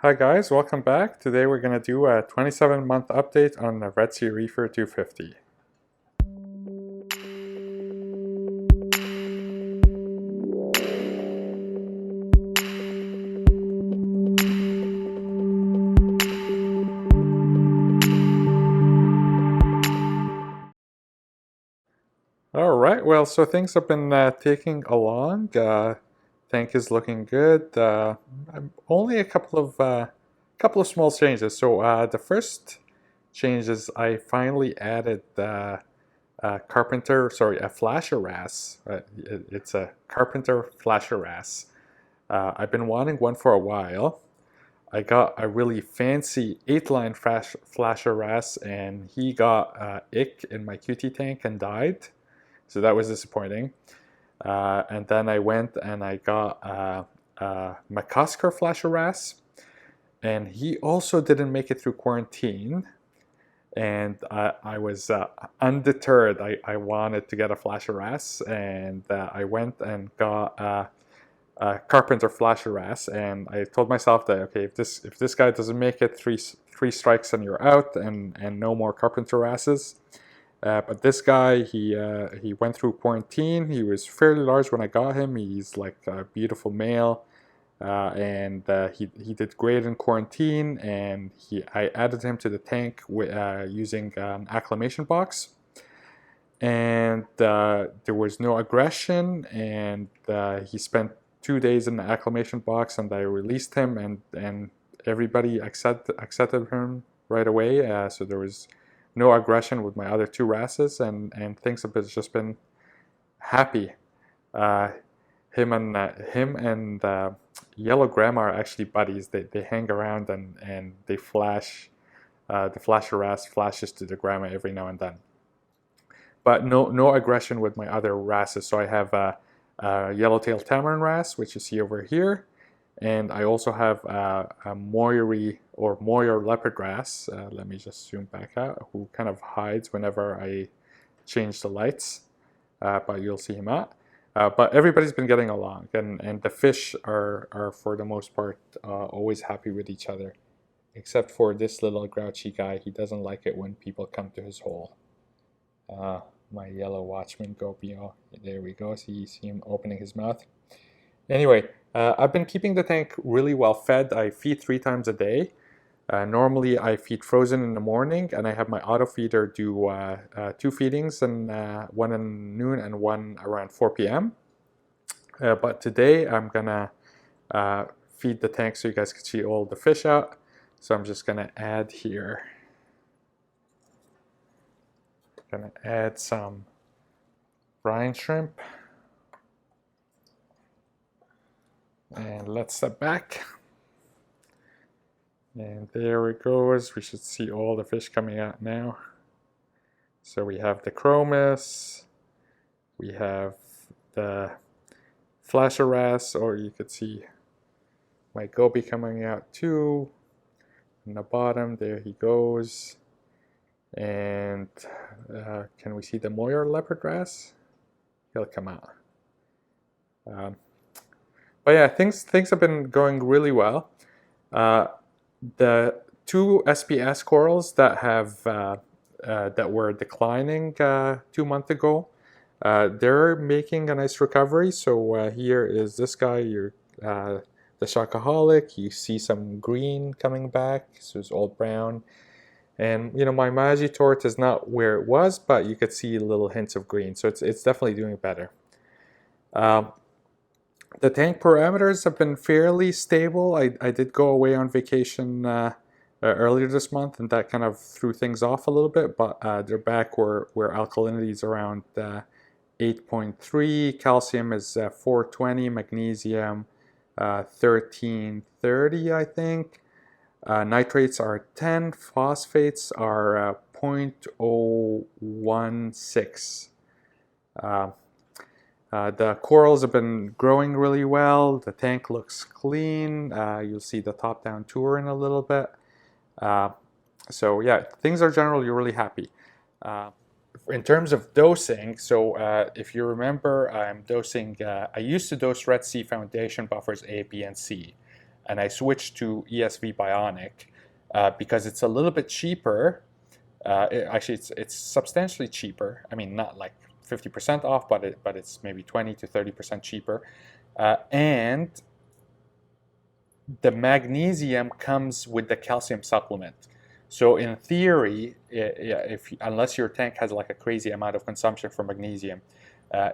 Hi guys, welcome back. Today we're going to do a 27-month update on the RedSea Reefer250. Alright, well, so things have been taking along. Tank is looking good. Only a couple of small changes. So the first change is I finally added a flasher Wrasse. It's a Carpenter flasher Wrasse. I've been wanting one for a while. I got a really fancy 8-line flasher Wrasse, and he got ick in my QT tank and died. So that was disappointing. And then I went and I got McCusker flasher Wrasse, and he also didn't make it through quarantine. And I was undeterred. I wanted to get a flasher Wrasse, and I went and got Carpenter flasher Wrasse, and I told myself that okay, if this guy doesn't make it, three strikes and you're out, and no more Carpenter Wrasses. But this guy, he went through quarantine. He was fairly large when I got him. He's like a beautiful male, and he did great in quarantine. And I added him to the tank using an acclimation box, and there was no aggression. And he spent 2 days in the acclimation box, and I released him, and everybody accepted him right away. So there was no aggression with my other two Wrasses, and things have just been happy. Him and Yellow Grandma are actually buddies. They hang around and they flash. The flasher Wrasse flashes to the grandma every now and then. But no aggression with my other Wrasses. So I have a Yellowtail Tamarin Wrasse, which you see over here. And I also have a Moyer Leopard Wrasse. Let me just zoom back out, who kind of hides whenever I change the lights, but you'll see him out. But everybody's been getting along, and the fish are for the most part always happy with each other, except for this little grouchy guy. He doesn't like it when people come to his hole. My yellow watchman Gopio. There we go. See him opening his mouth. Anyway, I've been keeping the tank really well fed. I feed 3 times a day. Normally I feed frozen in the morning, and I have my auto feeder do 2 feedings, and one in noon and one around 4 p.m. But today I'm gonna feed the tank so you guys can see all the fish out. So I'm just gonna add here. Gonna add some brine shrimp. And let's step back. And there it goes. We should see all the fish coming out now. So we have the chromis, we have the flasher Wrasse, or you could see my goby coming out too. In the bottom, there he goes. And can we see the Moyer Leopard Wrasse? He'll come out. But yeah, things have been going really well. The 2 SPS corals that have that were declining 2 months ago, they're making a nice recovery. So here is this guy, the Shockaholic. You see some green coming back, so it's all brown. And you know, my Magitort is not where it was, but you could see little hints of green, so it's definitely doing better. The tank parameters have been fairly stable. I did go away on vacation earlier this month, and that kind of threw things off a little bit, but they're back where alkalinity is around 8.3, calcium is 420, magnesium 1330, I think. Nitrates are 10, phosphates are 0.016. The corals have been growing really well. The tank looks clean. You'll see the top-down tour in a little bit. So yeah, things are generally really happy. In terms of dosing, so if you remember, I'm dosing. I used to dose RedSea Foundation buffers A, B, and C. and I switched to ESV Bionic because it's a little bit cheaper. Actually, it's substantially cheaper. I mean, not like 50% off, but it's maybe 20 to 30% cheaper. And the magnesium comes with the calcium supplement. So in theory, unless your tank has like a crazy amount of consumption for magnesium,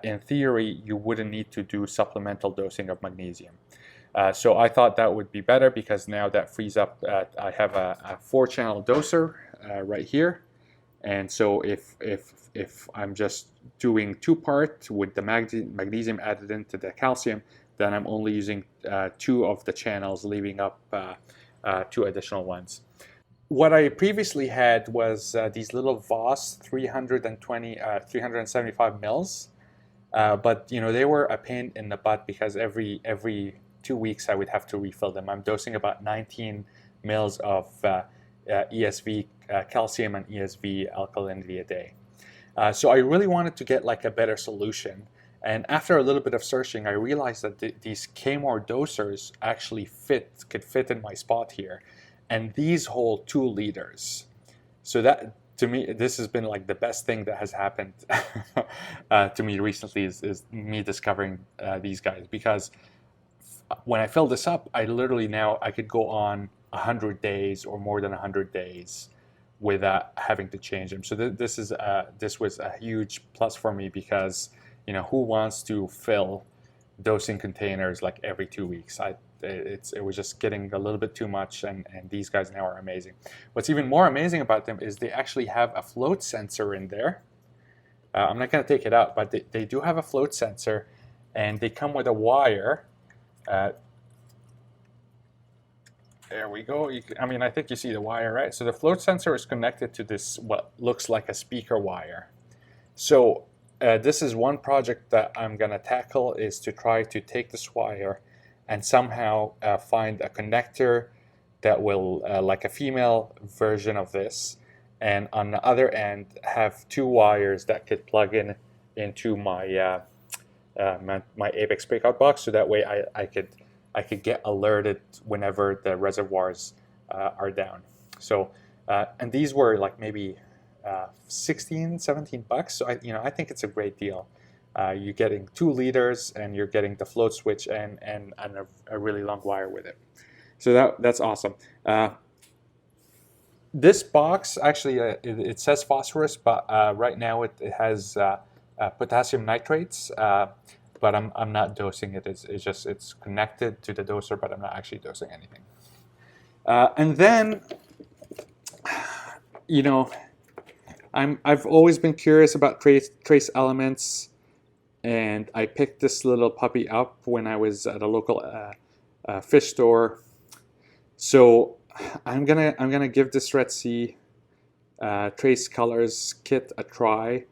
in theory, you wouldn't need to do supplemental dosing of magnesium. So I thought that would be better because now that frees up, I have a 4-channel doser right here. And so if I'm just doing 2-part with the magnesium added into the calcium, then I'm only using 2 of the channels, leaving up 2 additional ones. What I previously had was these little Wrasse 375 mils, but they were a pain in the butt because every 2 weeks I would have to refill them. I'm dosing about 19 mils of ESV calcium and ESV alkalinity a day. So I really wanted to get like a better solution. And after a little bit of searching, I realized that these kamoer dosers actually could fit in my spot here. And these hold 2 liters. So that, to me, this has been like the best thing that has happened to me recently is me discovering these guys. Because when I fill this up, I could go on 100 days or more than 100 days without having to change them. So this was a huge plus for me because who wants to fill dosing containers like every 2 weeks? It was just getting a little bit too much, and these guys now are amazing. What's even more amazing about them is they actually have a float sensor in there. I'm not going to take it out, but they do have a float sensor, and they come with a wire. There we go. I think you see the wire, right? So the float sensor is connected to this, what looks like a speaker wire. So this is one project that I'm going to tackle, is to try to take this wire and somehow find a connector that will, like a female version of this, and on the other end have 2 wires that could plug into my my Apex breakout box, so that way I could get alerted whenever the reservoirs are down. So and these were like maybe 16, 17 bucks. So I think it's a great deal. You're getting 2 liters and you're getting the float switch and a really long wire with it. So that's awesome. This box actually it says phosphorus, but right now it has potassium nitrates. But I'm not dosing it. It's connected to the doser, but I'm not actually dosing anything. And then I've always been curious about trace elements, and I picked this little puppy up when I was at a local fish store. So I'm gonna give this RedSea Trace Colors kit a try.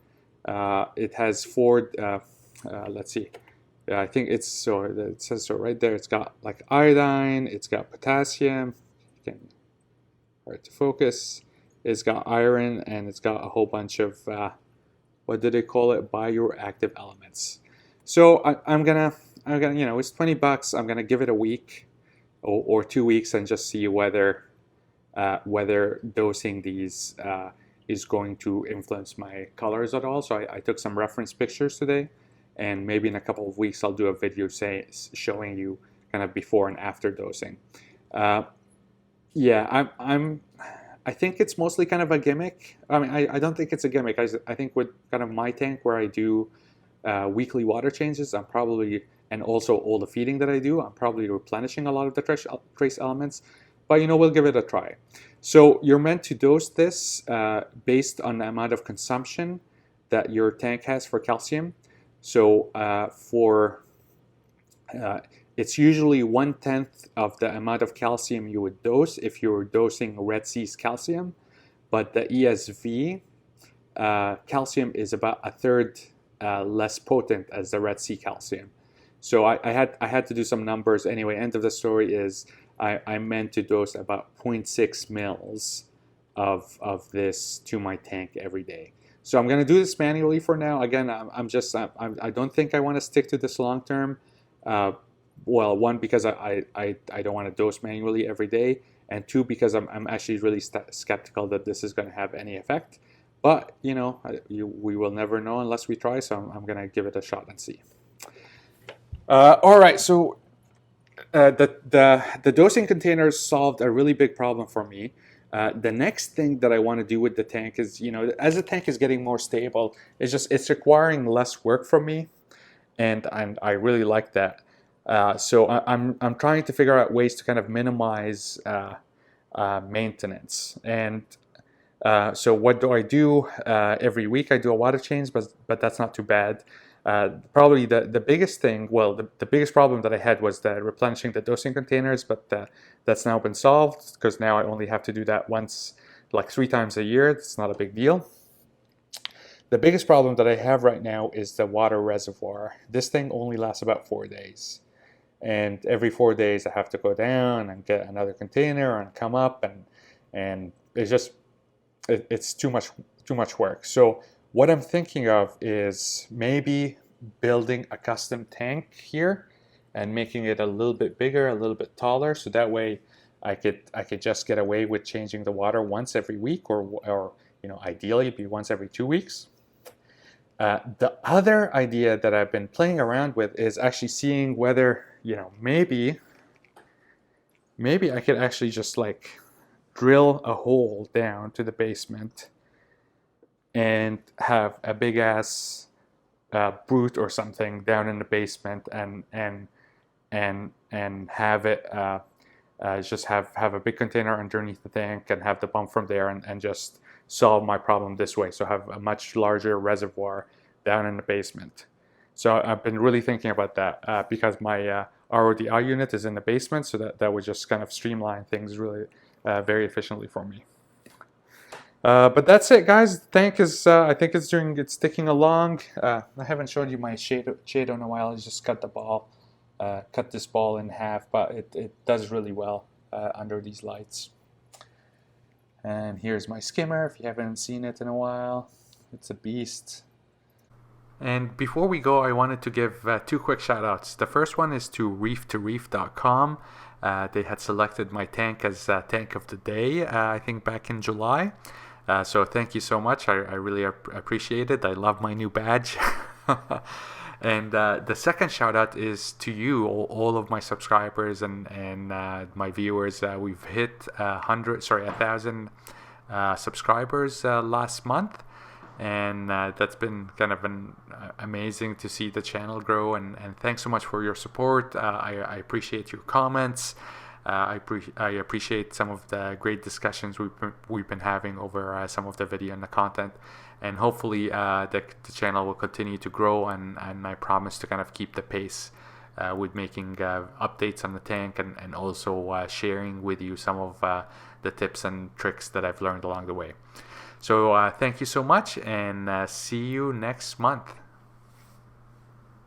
It has 4. Let's see. I think it says so right there. It's got like iodine. It's got potassium. Hard to focus. It's got iron, and it's got a whole bunch of what do they call it? Bioactive elements. So I'm gonna it's 20 bucks. I'm gonna give it a week or 2 weeks and just see whether dosing these is going to influence my colors at all. So I took some reference pictures today, and maybe in a couple of weeks I'll do a video showing you kind of before and after dosing. Yeah, I think it's mostly kind of a gimmick. I don't think it's a gimmick. I think with kind of my tank where I do weekly water changes, I'm probably, and also all the feeding that I do, I'm probably replenishing a lot of the trace elements. But we'll give it a try. So you're meant to dose this based on the amount of consumption that your tank has for calcium. So it's usually 1/10 of the amount of calcium you would dose if you were dosing RedSea's calcium, but the ESV calcium is about 1/3 less potent as the RedSea calcium. So I had to do some numbers. Anyway, end of the story is I meant to dose about 0.6 mils of this to my tank every day. So I'm going to do this manually for now. Again, I don't think I want to stick to this long term. Well, one, because I don't want to dose manually every day, and two, because I'm actually really skeptical that this is going to have any effect. But we will never know unless we try. So I'm going to give it a shot and see. All right, so the dosing containers solved a really big problem for me. The next thing that I want to do with the tank is, as the tank is getting more stable, it's requiring less work from me, and I really like that. So I'm trying to figure out ways to kind of minimize maintenance. And so what do I do? Every week I do a water change, but that's not too bad. Probably the biggest thing, well, the biggest problem that I had was the replenishing the dosing containers, but that's now been solved, because now I only have to do that once, like 3 times a year. It's not a big deal. The biggest problem that I have right now is the water reservoir. This thing only lasts about 4 days. And every 4 days I have to go down and get another container and come up, and it's too much work. So what I'm thinking of is maybe building a custom tank here and making it a little bit bigger, a little bit taller, so that way I could just get away with changing the water once every week, or ideally it'd be once every 2 weeks. The other idea that I've been playing around with is actually seeing whether maybe I could actually just like drill a hole down to the basement and have a big ass brute or something down in the basement, and have it just have a big container underneath the tank and have the pump from there, and just solve my problem this way. So have a much larger reservoir down in the basement. So I've been really thinking about that because my RODI unit is in the basement, so that would just kind of streamline things really very efficiently for me. But that's it, guys. The tank is, I think it's ticking along. I haven't shown you my shade in a while. I just cut this ball in half, but it does really well under these lights. And here's my skimmer, if you haven't seen it in a while. It's a beast. And before we go, I wanted to give 2 quick shout outs. The first one is to Reef2Reef.com. They had selected my tank as tank of the day, I think back in July. So thank you so much. I really appreciate it. I love my new badge. And the second shout out is to you, all of my subscribers and my viewers. We've hit 1,000 subscribers last month. And that's been kind of amazing to see the channel grow, and thanks so much for your support. I appreciate your comments. I appreciate some of the great discussions we've been having over some of the video and the content, and hopefully the channel will continue to grow, and I promise to kind of keep the pace with making updates on the tank, and also sharing with you some of the tips and tricks that I've learned along the way. So thank you so much, and see you next month.